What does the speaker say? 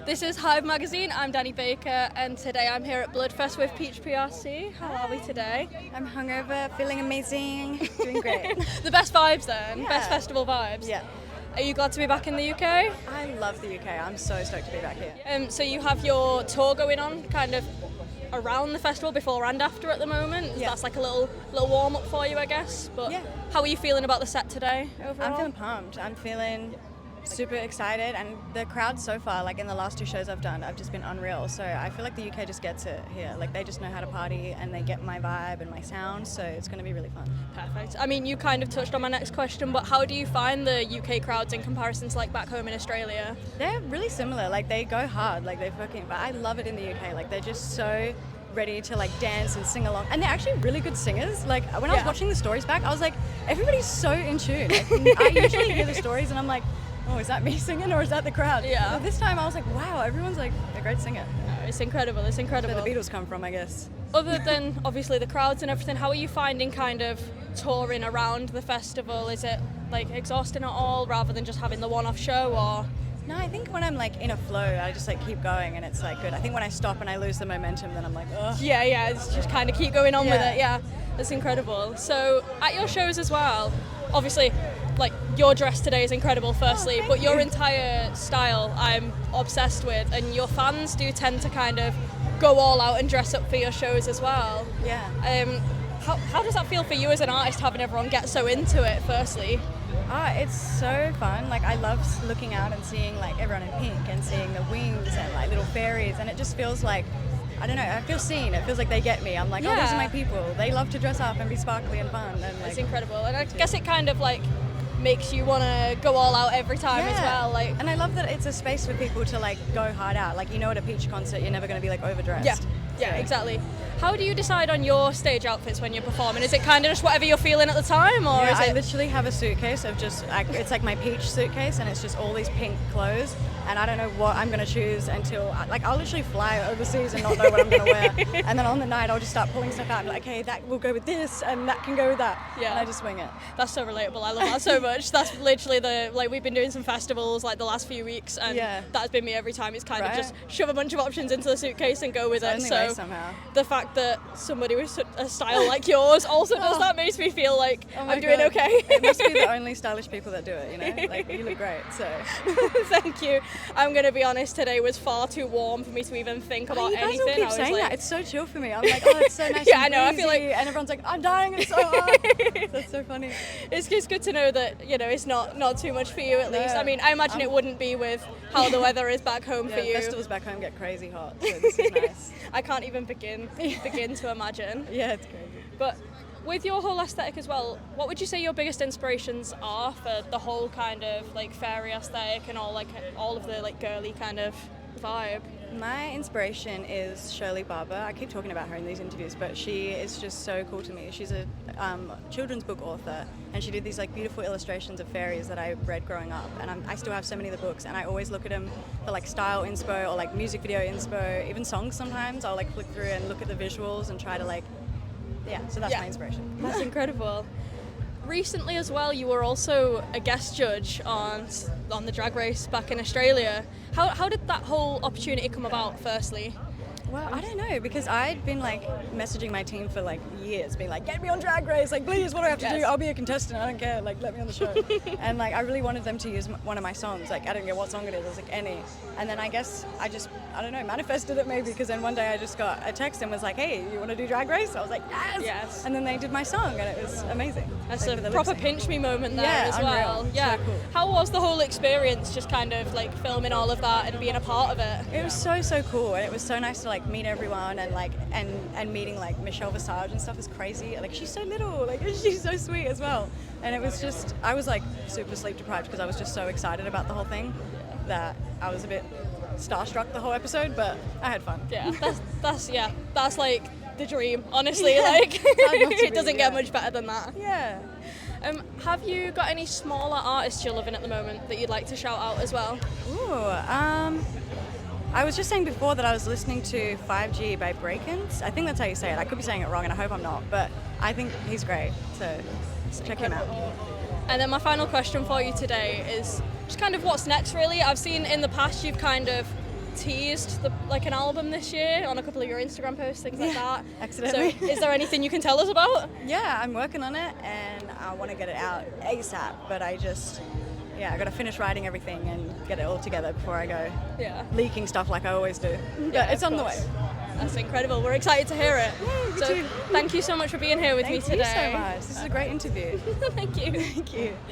This is Hive magazine. I'm Danny Baker, and today I'm here at Bludfest with Peach PRC. How are we today? I'm hungover, feeling amazing, doing great. The best vibes then, Yeah. best festival vibes. Yeah. Are you glad to be back in the UK? I love the UK. I'm so stoked to be back here. So you have your tour going on, kind of around the festival before and after at the moment. Yeah. That's like a little warm up for you, I guess. But Yeah. how are you feeling about the set today overall? I'm feeling pumped. I'm feeling super excited, and the crowd so far, like in the last two shows I've done, I've just been unreal. So I feel like the UK just gets it here. Like they just know how to party and they get my vibe and my sound. So it's going to be really fun. Perfect. I mean, you kind of touched on my next question, but how do you find the UK crowds in comparison to like back home in Australia? They're really similar. Like they go hard. Like they fucking. But I love it in the UK. Like they're just so ready to like dance and sing along, and they're actually really good singers. Like when I was watching the stories back, I was like, everybody's so in tune. Like, I usually hear the stories and I'm like, oh, is that me singing or is that the crowd? Yeah. But this time I was like, wow, everyone's like a great singer. It's incredible. It's incredible. Where the Beatles come from, I guess. Other than obviously the crowds and everything, how are you finding kind of touring around the festival? Is it like exhausting at all rather than just having the one-off show, or? No, I think when I'm like in a flow, I just like keep going and it's like good. I think when I stop and I lose the momentum, then I'm like, ugh. Yeah, it's just kind of keep going on with Yeah. it. Yeah, that's incredible. So at your shows as well, obviously, like your dress today is incredible firstly, thank but your you. entire style I'm obsessed with, and your fans do tend to kind of go all out and dress up for your shows as well. Yeah. How does that feel for you as an artist, having everyone get so into it firstly? It's so fun. Like I love looking out and seeing like everyone in pink and seeing the wings and like little fairies, and it just feels like, I don't know, I feel seen. It feels like they get me. I'm like, oh, these are my people. They love to dress up and be sparkly and fun. And like, It's incredible, and I guess it kind of like makes you want to go all out every time as well. Like, and I love that it's a space for people to like go hard out. Like, you know, at a Peach concert, you're never going to be like overdressed. yeah, exactly. How do you decide on your stage outfits when you're performing? Is it kind of just whatever you're feeling at the time, or Yeah, is I it? literally have a suitcase of just, like, it's like my Peach suitcase, and it's just all these pink clothes, and I don't know what I'm going to choose until, like, I'll literally fly overseas and not know what I'm going to wear, and then on the night I'll just start pulling stuff out and be like, okay, that will go with this, and that can go with that, Yeah. and I just wing it. That's so relatable. I love that so much. That's literally we've been doing some festivals like the last few weeks, and Yeah. that has been me every time. It's kind of Right. just shove a bunch of options into the suitcase and go with it. Only So way somehow. the fact that somebody with a style like yours also does that makes me feel like Oh my I'm doing God. okay. It must be the only stylish people that do it, you know? Like, you look great, so. Thank you. I'm going to be honest, today was far too warm for me to even think about You guys anything. all keep I was saying like, that. It's so chill for me. I'm like, oh, it's so nice Yeah, and I know, I feel breezy, like- and everyone's like, I'm dying, it's so hot. That's so funny. it's good to know that, you know, it's not too much for you at least. No. I mean, I imagine it wouldn't be with how the weather is back home for Yeah, you. festivals back home get crazy hot, so this is nice. I can't even begin to imagine. Yeah, it's crazy. But with your whole aesthetic as well, what would you say your biggest inspirations are for the whole kind of like fairy aesthetic and all of the like girly kind of vibe? My inspiration is Shirley Barber. I keep talking about her in these interviews, but she is just so cool to me. She's a children's book author, and she did these like beautiful illustrations of fairies that I read growing up, and I still have so many of the books, and I always look at them for like style inspo or like music video inspo, even songs sometimes. I'll like flick through and look at the visuals and try to like, so that's my inspiration. That's incredible. Recently as well, you were also a guest judge on the drag race back in Australia. How did that whole opportunity come about firstly? Well, I don't know, because I'd been like messaging my team for like years, being like, get me on Drag Race, like please, what do I have to do? I'll be a contestant, I don't care, like let me on the show. And like I really wanted them to use one of my songs, like I don't care what song it is, I was like any. And then I guess I don't know, manifested it maybe, because then one day I just got a text and was like, hey, you want to do Drag Race? I was like, yes! Yes. And then they did my song and it was amazing. That's like, a for the proper lip sync. pinch me moment there Yeah, as unreal. well. Yeah. So cool. How was the whole experience, just kind of like filming all of that and being a part of it? It was so cool, and it was so nice to like meet everyone, and like and meeting like Michelle Visage and stuff is crazy. Like she's so little, like she's so sweet as well. And it was just, I was like super sleep deprived because I was just so excited about the whole thing that I was a bit starstruck the whole episode, but I had fun. Yeah, that's like the dream, honestly. Yeah. Like Hard not to it be, doesn't get yeah. much better than that. Yeah. Have you got any smaller artists you're loving at the moment that you'd like to shout out as well? Ooh, I was just saying before that I was listening to 5G by Breakins. I think that's how you say it. I could be saying it wrong, and I hope I'm not, but I think he's great, so check him out. And then my final question for you today is just kind of what's next, really. I've seen in the past you've kind of teased like an album this year on a couple of your Instagram posts, things like that. Accidentally. So, is there anything you can tell us about? Yeah, I'm working on it and I want to get it out ASAP, but I got to finish writing everything and get it all together before I go leaking stuff like I always do. But it's on the way. That's incredible. We're excited to hear it. Me too. Thank you so much for being here with me today. Thank you so much. This is a great interview. Thank you. Thank you.